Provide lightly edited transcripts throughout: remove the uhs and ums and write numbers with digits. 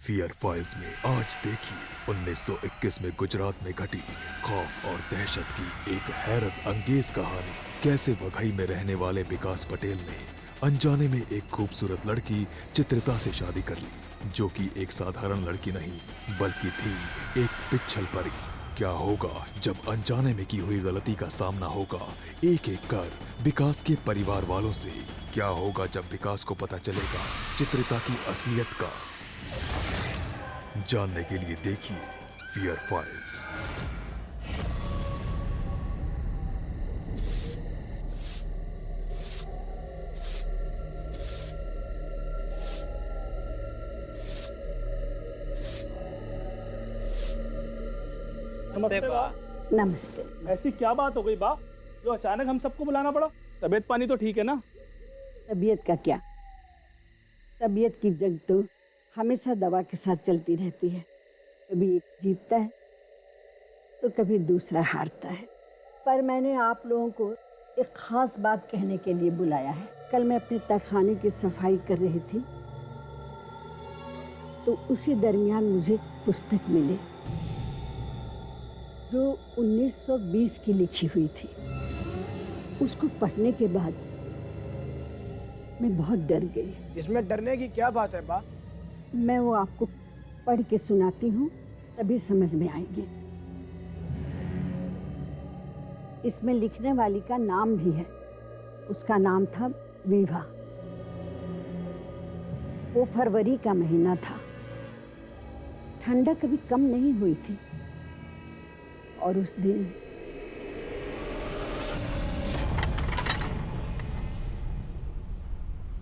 Fear files में आज देखिए 1921 में गुजरात में घटी खौफ और दहशत की एक हैरत अंगेज कहानी। कैसे वघई में रहने वाले विकास पटेल ने अनजाने में एक खूबसूरत लड़की चित्रिता से शादी कर ली, जो कि एक साधारण लड़की नहीं बल्कि थी एक पिक्चल परी। क्या होगा जब अनजाने में की हुई गलती का सामना होगा एक एक कर विकास के परिवार वालों से? क्या होगा जब विकास को पता चलेगा चित्रिता की असलियत का? जानने के लिए देखिए फियर फाइल्स। नमस्ते बा। नमस्ते। ऐसी क्या बात हो गई बा जो अचानक हम सबको बुलाना पड़ा? तबीयत पानी तो ठीक है ना? तबीयत का क्या, तबीयत की जंग तो हमेशा दवा के साथ चलती रहती है। कभी एक जीतता है तो कभी दूसरा हारता है। पर मैंने आप लोगों को एक खास बात कहने के लिए बुलाया है। कल मैं अपने तहखाने की सफाई कर रही थी तो उसी दरमियान मुझे एक पुस्तक मिली जो 1920 की लिखी हुई थी। उसको पढ़ने के बाद मैं बहुत डर गई। इसमें डरने की क्या बात है बा? मैं वो आपको पढ़ के सुनाती हूँ, तभी समझ में आएगी। इसमें लिखने वाली का नाम भी है। उसका नाम था विभा। वो फरवरी का महीना था। ठंडक कभी कम नहीं हुई थी और उस दिन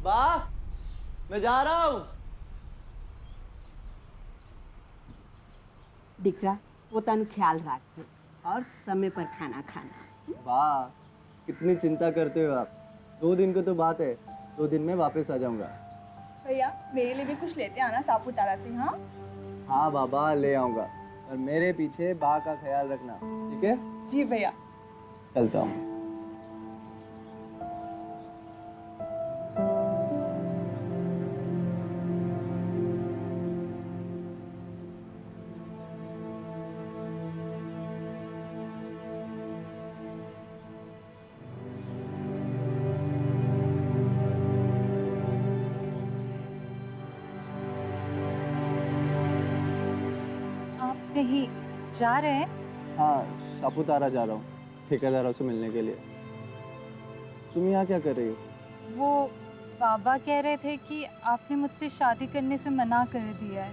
बा, मैं जा रहा हूँ। દીકરા પોતાનું ખ્યાલ રાખજો और समय पर खाना खाना। बा, कितनी चिंता करते हो आप। 2 दिन की तो बात है, 2 दिन में वापस आ जाऊंगा। भैया मेरे लिए भी कुछ लेते आना सापुतारा से। हाँ हाँ बाबा, ले आऊंगा। और मेरे पीछे बा का ख्याल रखना, ठीक है? जी भैया। चलता हूँ। कहीं जा रहे हैं? हाँ, सापुतारा जा रहा हूँ ठेकेदारों से मिलने के लिए। तुम यहाँ क्या कर रही हो? वो बाबा कह रहे थे कि आपने मुझसे शादी करने से मना कर दिया है।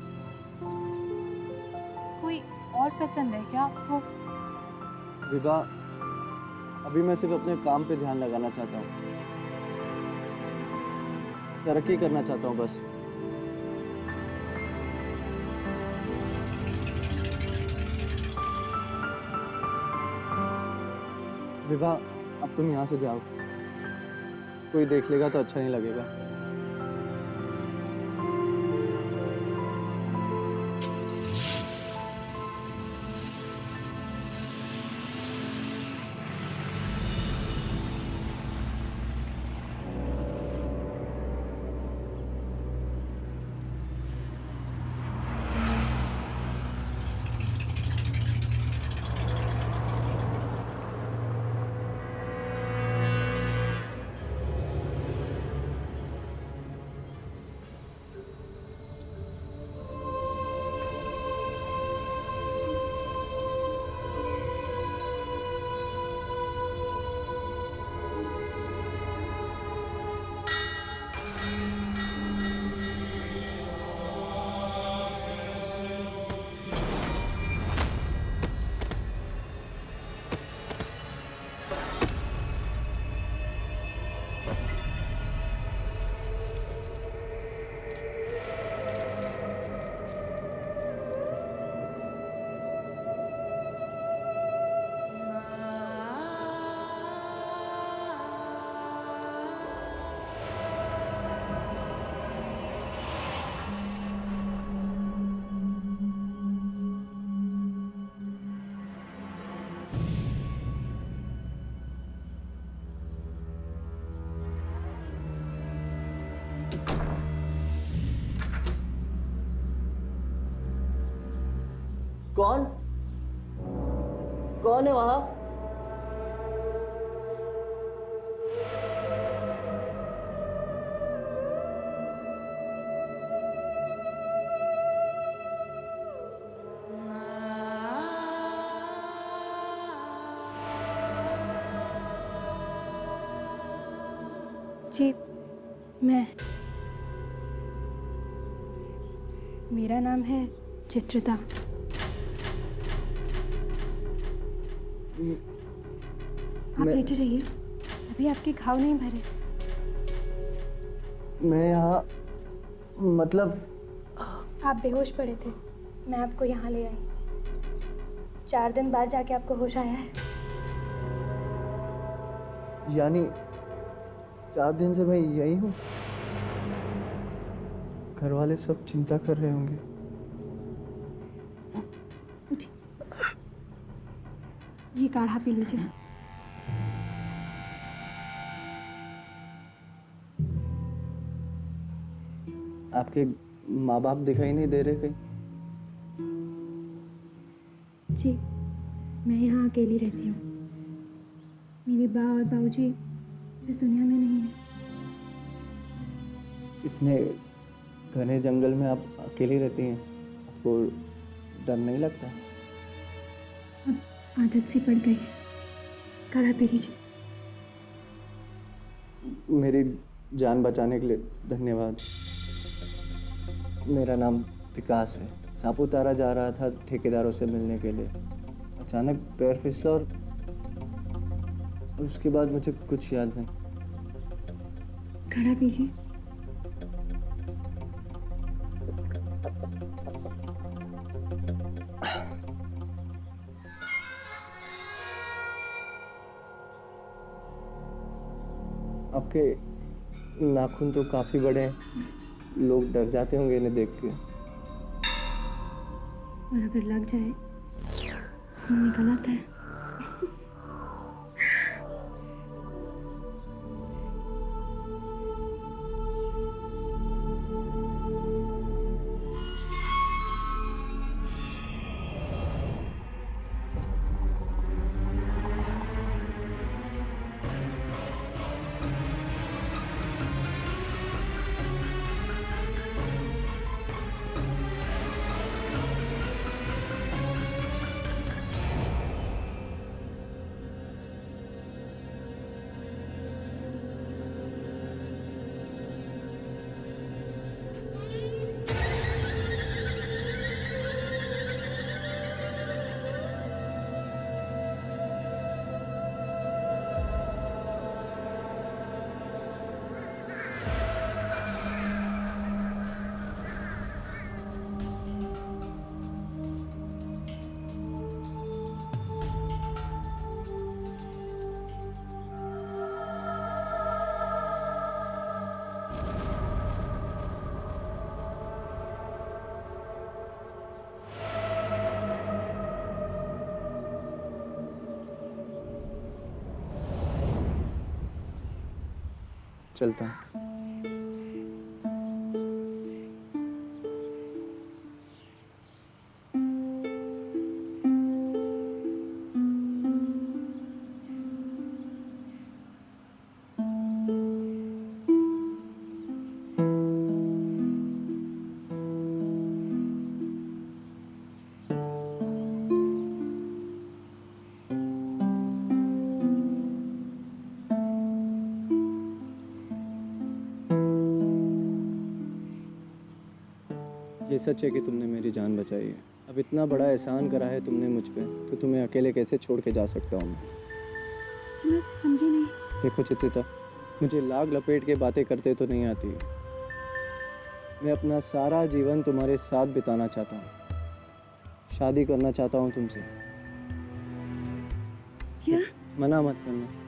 कोई और पसंद है क्या आपको? विभा, अभी मैं सिर्फ अपने काम पे ध्यान लगाना चाहता हूँ, तरक्की करना चाहता हूँ बस। विभा, अब तुम यहाँ से जाओ। कोई देख लेगा तो अच्छा नहीं लगेगा। कौन कौन है वहां? जी, मैं। मेरा नाम है चित्रिता। आप लेटे रहिए, अभी आपके घाव नहीं भरे। मैं यहाँ मतलब आप बेहोश पड़े थे, मैं आपको यहाँ ले आई। 4 दिन बाद जाके आपको होश आया है। यानी 4 दिन से मैं यही हूँ? घर वाले सब चिंता कर रहे होंगे। उठिए, ये काढ़ा पी लीजिए। आपके माँ बाप दिखाई नहीं दे रहे कहीं? जी, मैं यहाँ अकेली रहती हूँ। मेरी बा और बाबूजी इस दुनिया में नहीं है। इतने घने जंगल में आप अकेली रहती हैं, आपको डर नहीं लगता? अब आदत सी पड़ गई है। काढ़ा पी लीजिए। मेरी जान बचाने के लिए धन्यवाद। मेरा नाम विकास है। सापुतारा जा रहा था ठेकेदारों से मिलने के लिए। अचानक पैर फिसला और उसके बाद मुझे कुछ याद नहीं। काढ़ा पीजिए। आपके नाखून तो काफी बड़े हैं, लोग डर जाते होंगे इन्हें देख के। और अगर लग जाए खून निकल आता है। चलता हूँ। ये सच है कि तुमने मेरी जान बचाई है। अब इतना बड़ा एहसान करा है तुमने मुझ पे, तो तुम्हें अकेले कैसे छोड़ के जा सकता हूँ मैं? जी, मैं समझी नहीं। देखो चित्रिता, मुझे लाग लपेट के बातें करते तो नहीं आती। मैं अपना सारा जीवन तुम्हारे साथ बिताना चाहता हूँ। शादी करना चाहता हूँ तुमसे। क्या? मना मत करना।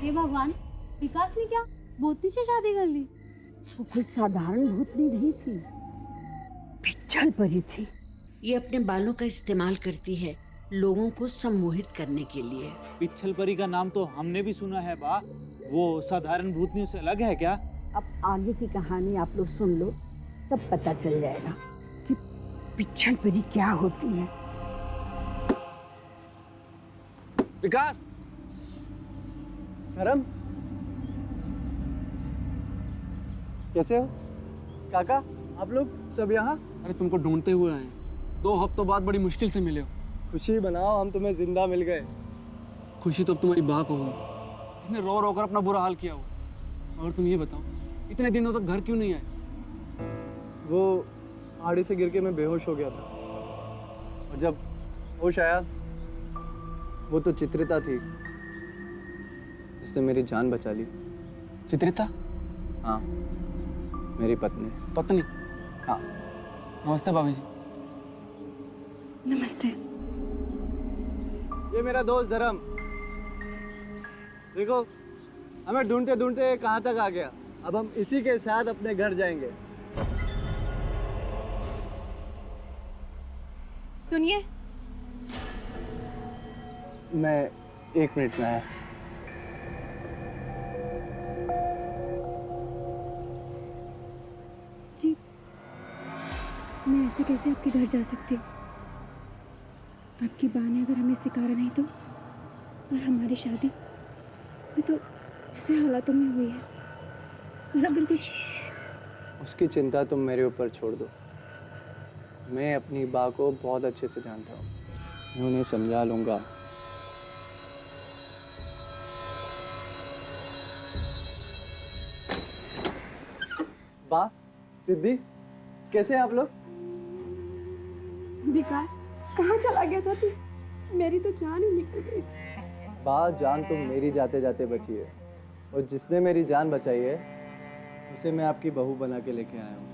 हे भगवान, विकास ने क्या भूतनी से शादी कर ली? वो कोई साधारण भूतनी नहीं थी, पिक्चर परी थी। ये अपने बालों का इस्तेमाल करती है लोगों को सम्मोहित करने के लिए। पिच्छल परी का नाम तो हमने भी सुना है बा। वो साधारण भूतनियों से अलग है क्या? अब आगे की कहानी आप लोग सुन लो, तब पता चल जाएगा कि पिक्चर परी क्या होती है। विकास, धर्म, कैसे हो काका? आप लोग सब यहाँ? अरे तुमको ढूंढते हुए आए हैं। 2 हफ्तों बाद बड़ी मुश्किल से मिले हो। खुशी बनाओ, हम तुम्हें जिंदा मिल गए। खुशी तो अब तुम्हारी बा को होगी, जिसने रो रो कर अपना बुरा हाल किया हुआ। और तुम ये बताओ, इतने दिनों तक घर क्यों नहीं आए? वो पहाड़ी से गिर के मैं बेहोश हो गया था, और जब होश आया वो तो चित्रिता थी जिसने मेरी जान बचा ली। चित्रिता? हाँ, मेरी पत्नी। पत्नी? हाँ। नमस्ते भाभी जी। नमस्ते। ये मेरा दोस्त धर्म। देखो, हमें ढूंढते ढूंढते कहाँ तक आ गया। अब हम इसी के साथ अपने घर जाएंगे। सुनिए, मैं 1 मिनट में आया। जी, मैं ऐसे कैसे आपके घर जा सकती हूँ? आपकी बा ने अगर हमें स्वीकारा नहीं तो, और हमारी शादी भी तो ऐसे हालातों में हुई है, और अगर कुछ... उसकी चिंता तुम मेरे ऊपर छोड़ दो। मैं अपनी बा को बहुत अच्छे से जानता हूँ, मैं उन्हें समझा लूँगा। बा, सिद्धि, कैसे हैं आप लोग? विकास, कहाँ चला गया था तू? मेरी तो जान ही निकल गई। बा, जान तो मेरी जाते जाते बची है, और जिसने मेरी जान बचाई है उसे मैं आपकी बहू बना के लेके आया हूँ।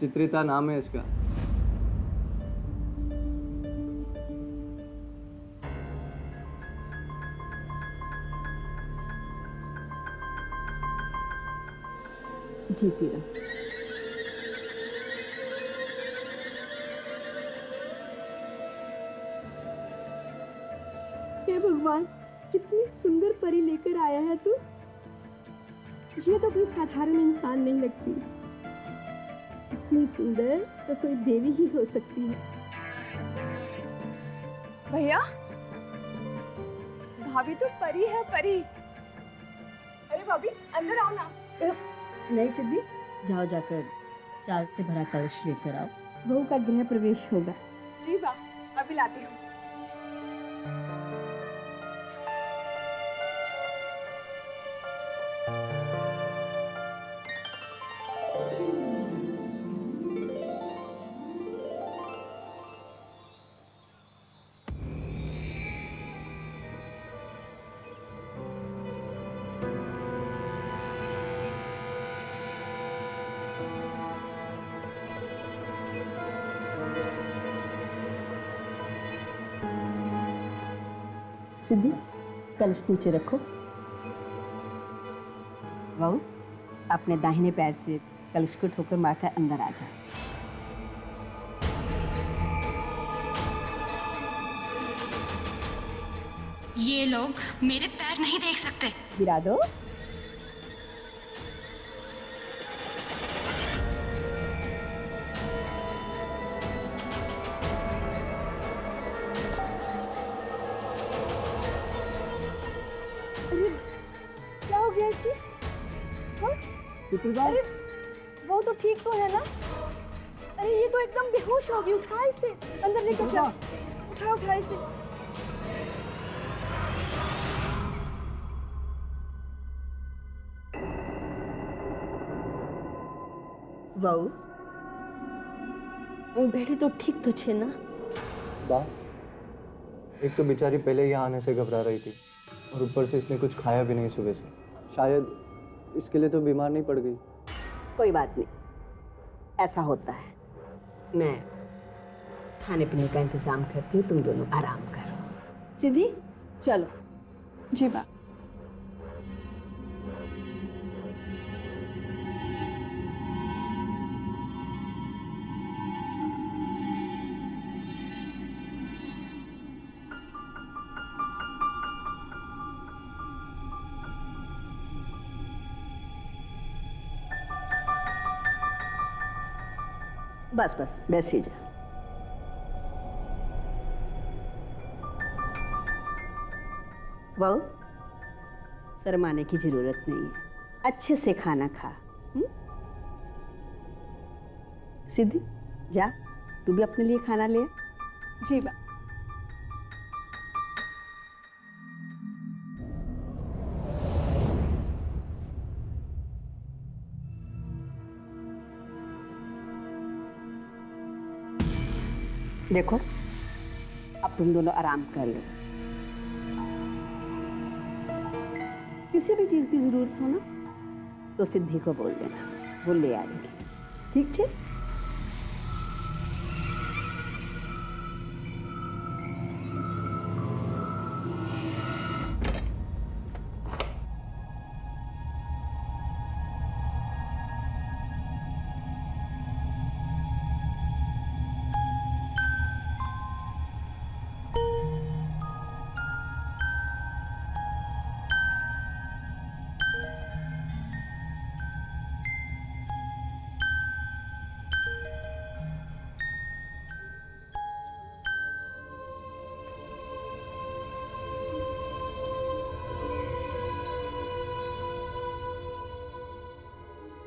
चित्रिता नाम है इसका। जीती रहो। हे भगवान, कितनी सुंदर परी लेकर आया है तू। ये तो कोई साधारण इंसान नहीं लगती, इतनी सुंदर तो कोई देवी ही हो सकती है। भैया, भाभी तो परी है, परी। अरे भाभी, अंदर आओ ना। नहीं सिद्धि, जाओ जाकर चाल से भरा कलश लेकर आओ, बहू का गृह प्रवेश होगा। जी वाह, अभी लाती हूँ। सिद्धि, कलश नीचे रखो। बहू, अपने दाहिने पैर से कलश को ठोकर मारकर अंदर आ जाओ। ये लोग मेरे पैर नहीं देख सकते। गिरा दो। क्या हो गया इसे? अरे वो तो ठीक तो है ना? अरे ये तो एकदम बेहोश हो गई। उठा इसे, अंदर लेकर जा। उठा उठा इसे। बहू, बेटी तो ठीक तो छे ना? बा, एक तो बेचारी पहले यहाँ आने से घबरा रही थी, और ऊपर से इसने कुछ खाया भी नहीं सुबह से। शायद इसके लिए तो बीमार नहीं पड़ गई। कोई बात नहीं, ऐसा होता है। मैं खाने पीने का इंतजाम करती हूँ, तुम दोनों आराम करो। सिद्धि, चलो जी बा। बस बस बैसी जा। बहू, शर्माने की जरूरत नहीं है, अच्छे से खाना खा। सिद्धि, जा तू भी अपने लिए खाना ले आ। जी बा। देखो, अब तुम दोनों आराम कर लो। किसी भी चीज की जरूरत हो ना तो सिद्धि को बोल देना, वो ले आएगी। ठीक ठीक।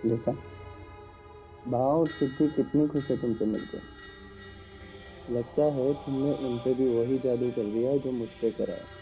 देखा, बा और सिद्धि कितनी खुश है तुमसे मिलकर। लगता है तुमने उन पे भी वही जादू कर दिया है जो मुझसे करा है।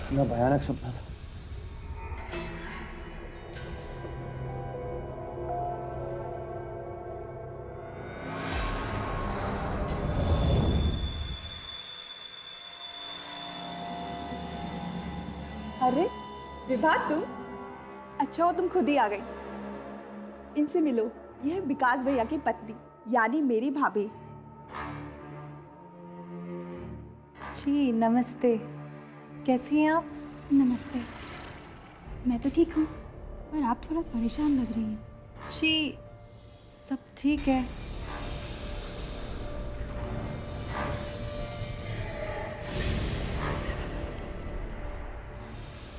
कितना भयानक सपना था। अरे विभा, तुम अच्छा हो तुम खुद ही आ गई। इनसे मिलो, यह है विकास भैया की पत्नी यानी मेरी भाभी। जी नमस्ते, कैसी हैं आप? नमस्ते। मैं तो ठीक हूँ, पर आप थोड़ा परेशान लग रही हैं। जी सब ठीक है।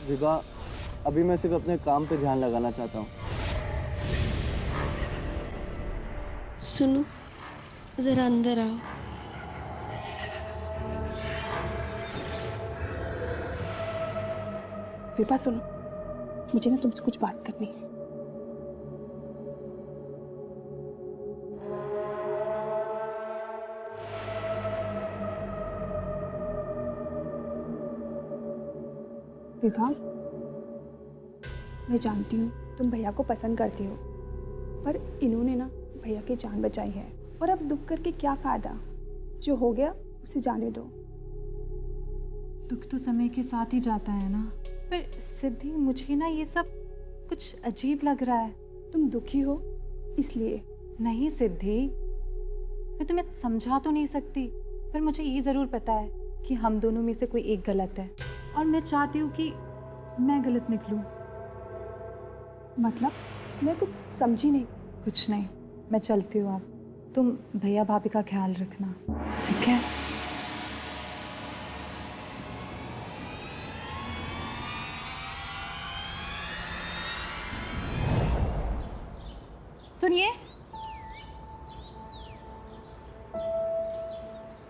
विभा, अभी मैं सिर्फ अपने काम पे ध्यान लगाना चाहता हूँ। सुनो, जरा अंदर आओ। विभा सुनो, मुझे ना तुमसे कुछ बात करनी है। विकास, मैं जानती हूँ तुम भैया को पसंद करती हो, पर इन्होंने ना भैया की जान बचाई है, और अब दुख करके क्या फायदा। जो हो गया उसे जाने दो। दुख तो समय के साथ ही जाता है ना। पर सिद्धि, मुझे ना ये सब कुछ अजीब लग रहा है। तुम दुखी हो इसलिए? नहीं सिद्धि, मैं तुम्हें समझा तो नहीं सकती, पर मुझे ये ज़रूर पता है कि हम दोनों में से कोई एक गलत है, और मैं चाहती हूँ कि मैं गलत निकलूँ। मतलब? मैं कुछ समझी नहीं। कुछ नहीं, मैं चलती हूँ। आप तुम भैया भाभी का ख्याल रखना, ठीक है? सुनिए,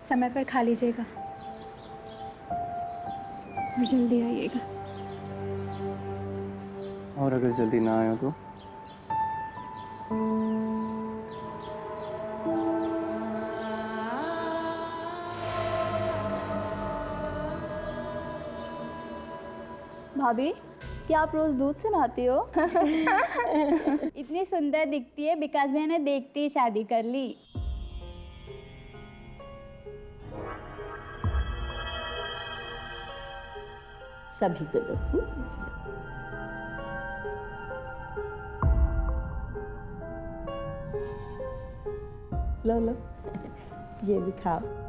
समय पर खा लीजिएगा और जल्दी आइएगा। और अगर जल्दी ना आया तो? भाभी, क्या आप रोज दूध से नहाती हो? इतनी सुंदर दिखती है, विकास भैया ने देखते ही शादी कर ली। सभी को दो। लो लो, ये भी खाओ।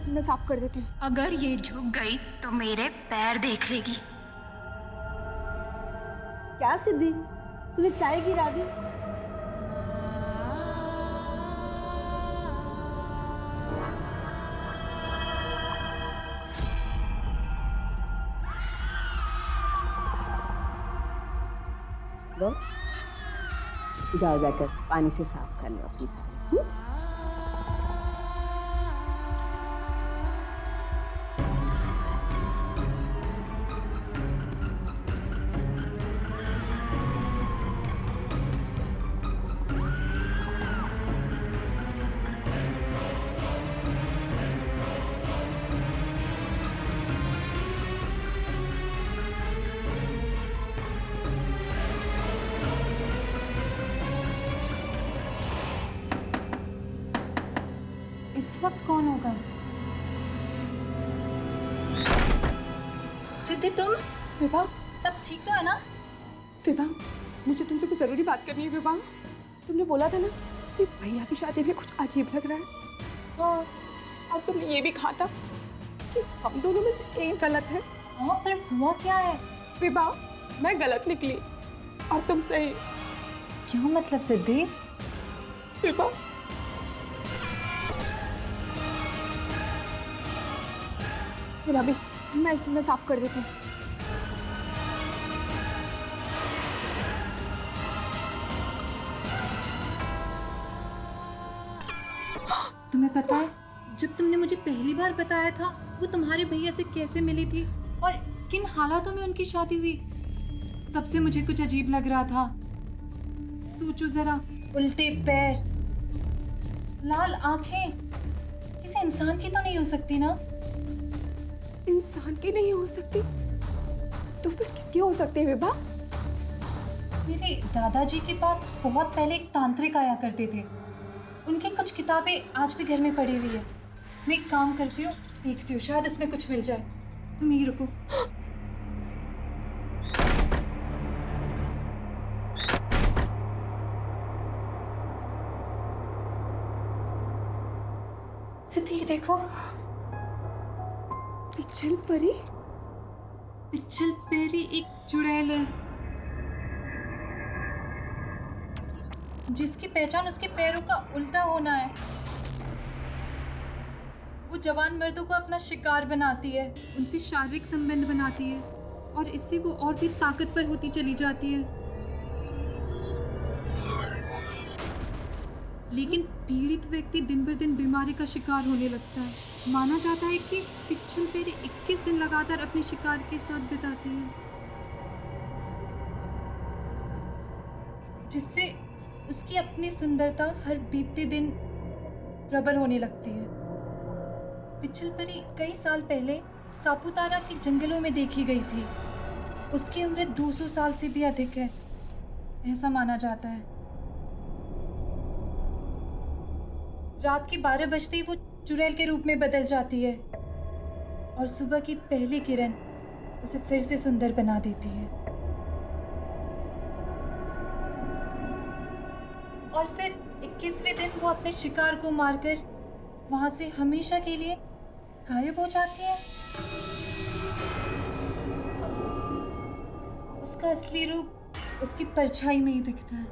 मैं साफ कर देती हूँ। अगर ये झुक गई तो मेरे पैर देख लेगी। क्या सिद्धि, तूने चाय गिरा दी? लो, जाओ जाकर पानी से साफ कर लो अपनी साड़ी। इस वक्त कौन होगा? सिद्धि, तुम? विभा, सब ठीक तो है ना? विभा, मुझे तुमसे कुछ जरूरी बात करनी है। विभा, तुमने बोला था ना कि भैया की शादी में कुछ अजीब लग रहा है। हाँ, और तुमने ये भी कहा था कि हम दोनों में से एक गलत है। हाँ, पर हुआ क्या है? विभा, मैं गलत निकली और तुम सही। क्या मतलब सिद्धि? विभा, भाभी, मैं साफ कर देती हूँ। तुम्हें पता है, जब तुमने मुझे पहली बार बताया था वो तुम्हारे भैया से कैसे मिली थी और किन हालातों में उनकी शादी हुई, तब से मुझे कुछ अजीब लग रहा था। सोचो जरा, उल्टे पैर, लाल आंखें, किसी इंसान की तो नहीं हो सकती ना? इंसान की नहीं हो सकती तो फिर किसकी हो सकती है विभा? मेरे दादाजी के पास बहुत पहले एक तांत्रिक आया करते थे। उनकी कुछ किताबें आज भी घर में पड़ी हुई है। मैं एक काम करती हूँ, देखती हूँ, शायद इसमें कुछ मिल जाए। तुम यहीं रुको। सिद्धि, देखो, पिछल परी। पिछल पेरी एक चुड़ैल है जिसकी पहचान उसके पैरों का उल्टा होना है। वो जवान मर्दों को अपना शिकार बनाती है, उनसे शारीरिक संबंध बनाती है और इससे वो और भी ताकतवर होती चली जाती है। लेकिन पीड़ित व्यक्ति दिन ब दिन बीमारी का शिकार होने लगता है। माना जाता है कि पिछल पेरी 21 दिन लगातार अपने शिकार के साथ बिताती है, जिससे उसकी अपनी सुंदरता हर बीतते दिन प्रबल होने लगती है। पिछल परी कई साल पहले सापुतारा के जंगलों में देखी गई थी। उसकी उम्र 200 साल से भी अधिक है, ऐसा माना जाता है। रात के 12 बजते ही वो चुड़ैल के रूप में बदल जाती है और सुबह की पहली किरण उसे फिर से सुंदर बना देती है। और फिर 21वें दिन वो अपने शिकार को मारकर वहां से हमेशा के लिए गायब हो जाती है। उसका असली रूप उसकी परछाई में ही दिखता है।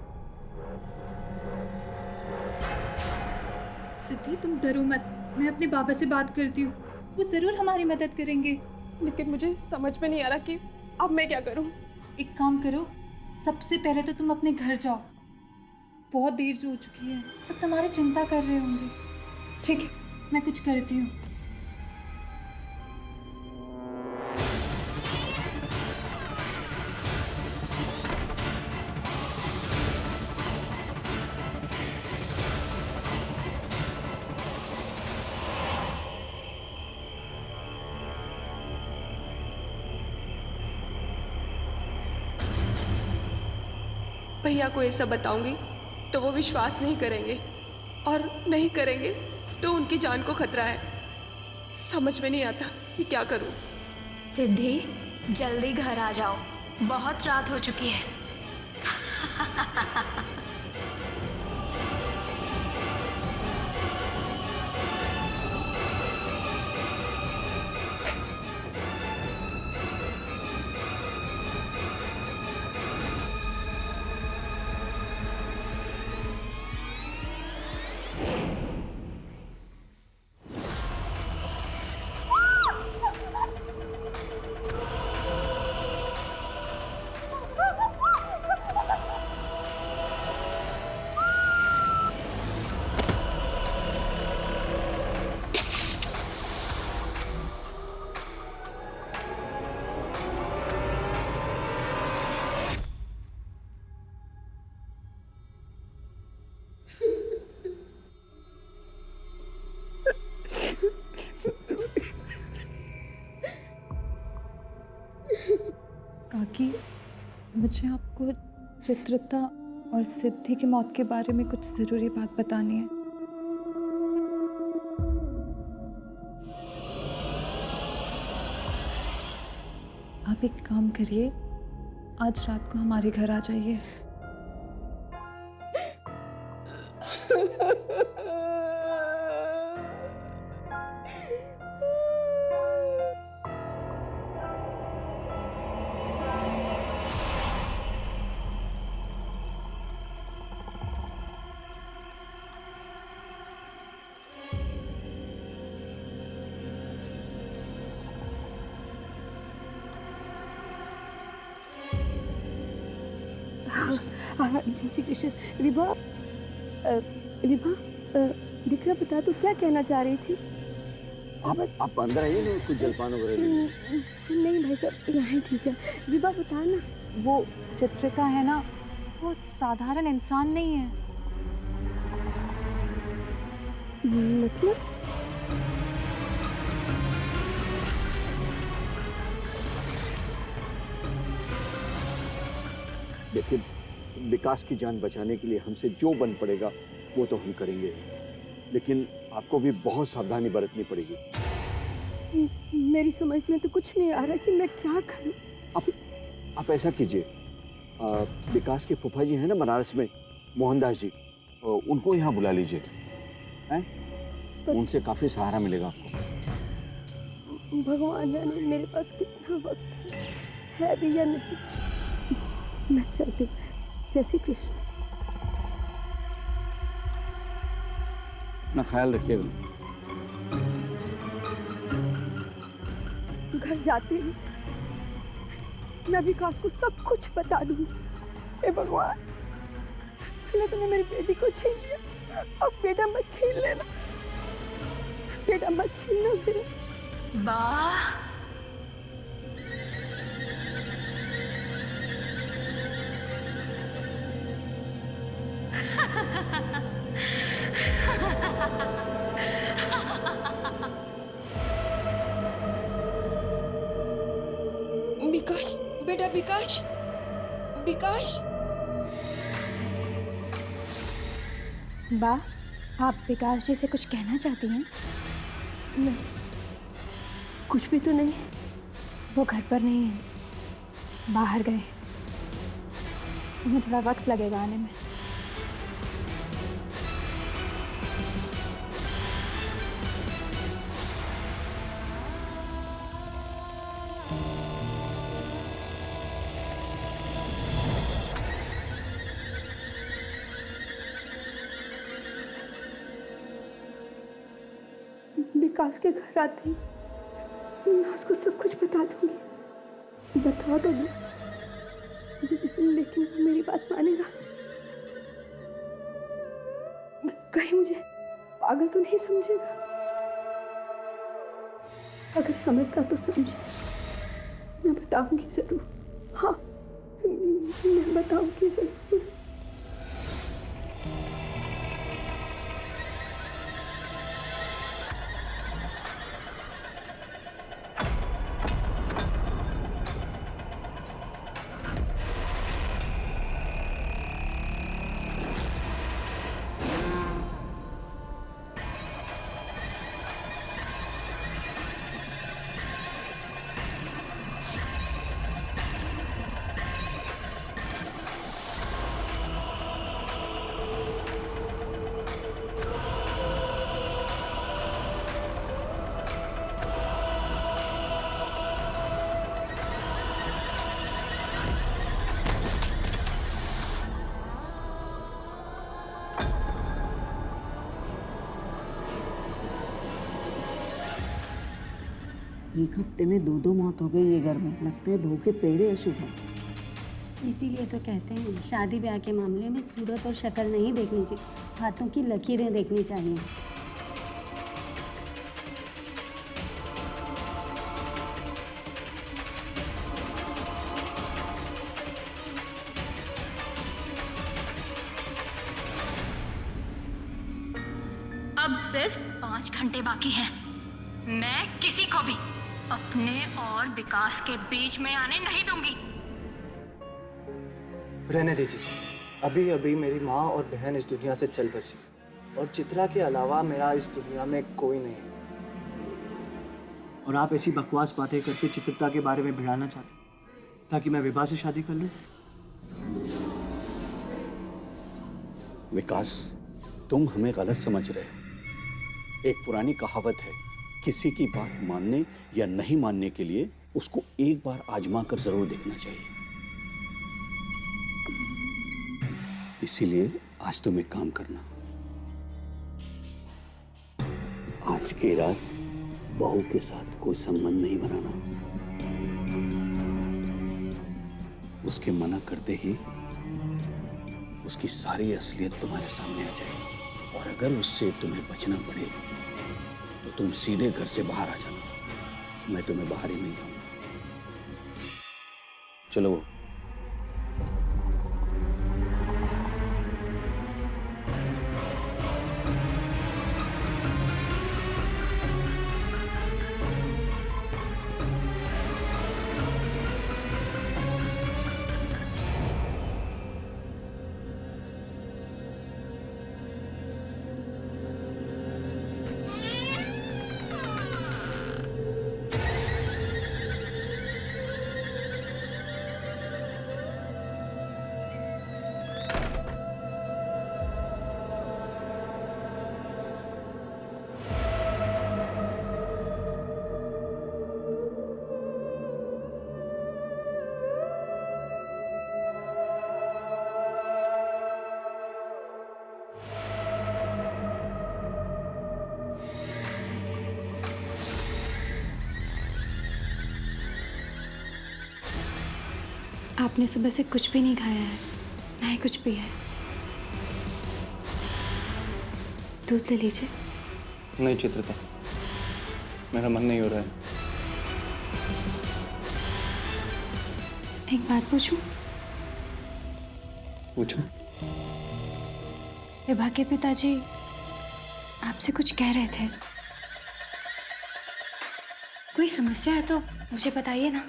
सिद्धि, तुम डरो मत, मैं अपने बाबा से बात करती हूँ, वो जरूर हमारी मदद करेंगे। लेकिन मुझे समझ में नहीं आ रहा कि अब मैं क्या करूँ। एक काम करो, सबसे पहले तो तुम अपने घर जाओ, बहुत देर हो चुकी है, सब तुम्हारी चिंता कर रहे होंगे। ठीक है, मैं कुछ करती हूँ। भैया को ये सब बताऊंगी तो वो विश्वास नहीं करेंगे, और नहीं करेंगे तो उनकी जान को खतरा है। समझ में नहीं आता कि क्या करूं। सिद्धि, जल्दी घर आ जाओ, बहुत रात हो चुकी है। काकी, मुझे आपको चित्रता और सिद्धि की मौत के बारे में कुछ ज़रूरी बात बतानी है। आप एक काम करिए, आज रात को हमारे घर आ जाइए। जय श्री कृष्ण। विभा, विभा, दीकरा बता, तू क्या कहना चाह रही थी? आप अंदर आइए ना, कुछ जलपान वगैरह। नहीं भाई साहब, यहाँ ही ठीक है। विभा बता ना। वो चित्रिता है ना, वो साधारण इंसान नहीं है। मतलब देखिए, विकास की जान बचाने के लिए हमसे जो बन पड़ेगा वो तो हम करेंगे, लेकिन आपको भी बहुत सावधानी बरतनी पड़ेगी। मेरी समझ में तो कुछ नहीं आ रहा कि मैं क्या करूं। आप ऐसा कीजिए, विकास के फूफा जी हैं ना बनारस में, मोहनदास जी, उनको यहाँ बुला लीजिए, हैं? उनसे काफी सहारा मिलेगा आपको। भगवान जाने मेरे पास कितना वक्त है भी या नहीं। मैं चलती हूँ। जय श्री कृष्ण। अपना ख्याल रखिएगा। घर जाते ही मैं विकास को सब कुछ बता दूंगी। हे भगवान, पहले तुमने मेरी बेटी को छीन लिया, अब बेटा मत छीन लेना, बेटा मत छीनना मेरा। बा विकास, बेटा विकास, विकास। बा, आप विकास जी से कुछ कहना चाहती हैं? नहीं, कुछ भी तो नहीं। वो घर पर नहीं है, बाहर गए। उन्हें थोड़ा वक्त लगेगा आने में। विकास के घर आते ही मैं उसको सब कुछ बता दूंगी। बता तो दूं, लेकिन वो मेरी बात मानेगा? कहीं मुझे पागल तो नहीं समझेगा? अगर समझता तो समझे, मैं बताऊंगी जरूर। हाँ, मैं बताऊंगी जरूर। एक हफ्ते में 2 मौत हो गई ये घर में। लगता है बहू के पेड़े अशुभ हैं। इसीलिए तो कहते हैं शादी ब्याह के मामले में सूरत और शक्ल नहीं देखनी चाहिए, हाथों की लकीरें देखनी चाहिए। अब सिर्फ 5 घंटे बाकी हैं। मैं किसी को भी अपने और विकास के बीच में आने नहीं दूंगी। रहने दीजिए, अभी अभी मेरी माँ और बहन इस दुनिया से चल बसी, और चित्रा के अलावा मेरा इस दुनिया में कोई नहीं है। और आप ऐसी बकवास बातें करके चित्रता के बारे में भिड़ाना चाहते ताकि मैं विभा से शादी कर लूं? विकास, तुम हमें गलत समझ रहे हो। एक पुरानी कहावत है, किसी की बात मानने या नहीं मानने के लिए उसको एक बार आजमा कर जरूर देखना चाहिए। इसीलिए आज तुम एक काम करना, आज की रात बहू के साथ कोई संबंध नहीं बनाना। उसके मना करते ही उसकी सारी असलियत तुम्हारे सामने आ जाएगी, और अगर उससे तुम्हें बचना पड़े तो तुम सीधे घर से बाहर आ जाना। मैं तुम्हें बाहर ही मिल जाऊंगा। चलो। आपने सुबह से कुछ भी नहीं खाया है, ना ही कुछ पिया है। दूध ले लीजिए। नहीं चित्रिता, मेरा मन नहीं हो रहा है। एक बात पूछूं? पूछो। विभा के पिताजी आपसे कुछ कह रहे थे। कोई समस्या है तो मुझे बताइए ना।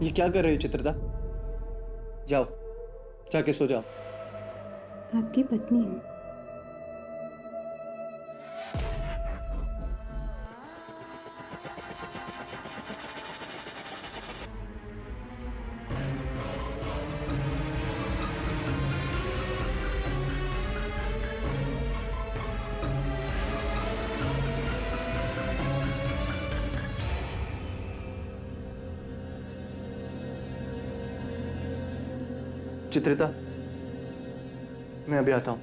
ये क्या कर रही हो चित्रिता? जाओ, जाके सो जाओ। आपकी पत्नी हूँ। चित्रिता, मैं अभी आता हूँ।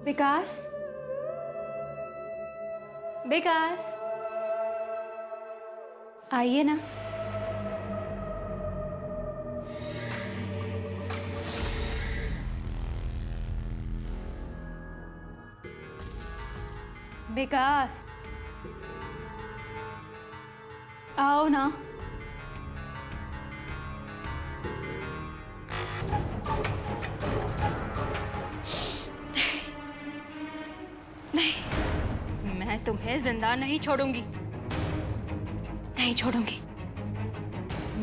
विकास, विकास, आइए ना। विकास, आओ ना। नहीं, मैं तुम्हें जिंदा नहीं छोड़ूंगी, नहीं छोड़ूंगी।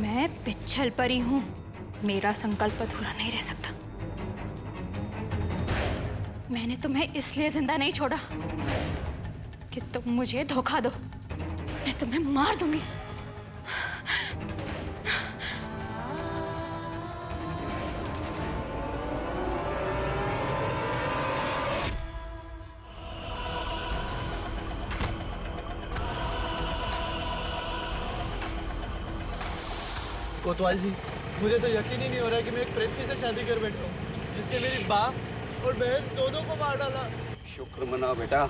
मैं पिच्छल परी हूं, मेरा संकल्प अधूरा नहीं रह सकता। मैंने तुम्हें इसलिए जिंदा नहीं छोड़ा कि तुम मुझे धोखा दो। मैं तुम्हें मार दूंगी। कोतवाल जी, मुझे तो यकीन ही नहीं हो रहा है कि मैं एक प्रेतनी से शादी कर बैठा हूँ, जिसने मेरी बाप और बहन दोनों को मार डाला। शुक्र मनाओ बेटा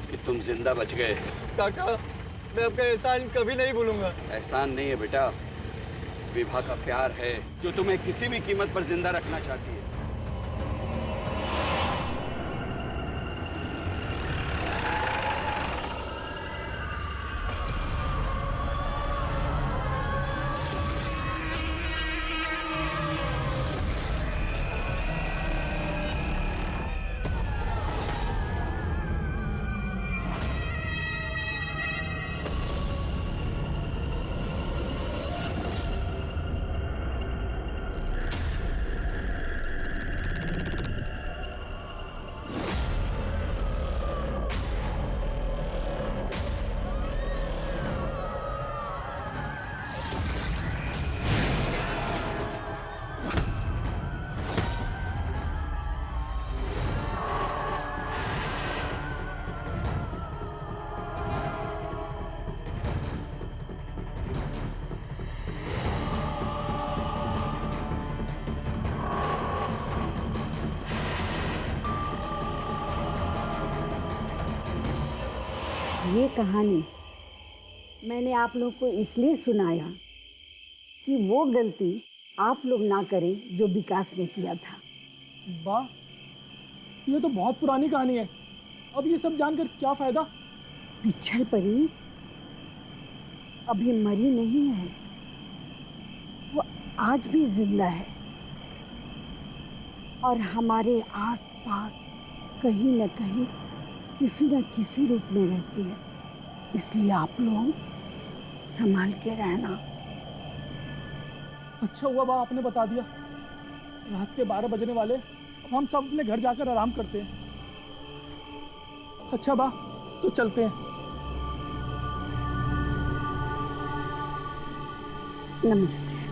कि तुम जिंदा बच गए। काका, मैं आपका एहसान कभी नहीं भूलूंगा। एहसान नहीं है बेटा, विभा का प्यार है जो तुम्हें किसी भी कीमत पर जिंदा रखना चाहती है। ये कहानी मैंने आप लोग को इसलिए सुनाया कि वो गलती आप लोग ना करें जो विकास ने किया था। वाह, ये तो बहुत पुरानी कहानी है। अब ये सब जानकर क्या फायदा? पिच्छल परी अभी मरी नहीं है, वो आज भी जिंदा है और हमारे आसपास कहीं न कहीं किसी न किसी रूप में रहती है। इसलिए आप लोग संभाल के रहना। अच्छा हुआ बा आपने बता दिया। रात के 12 बजने वाले, अब हम सब अपने घर जाकर आराम करते हैं। अच्छा बा, तो चलते हैं। नमस्ते।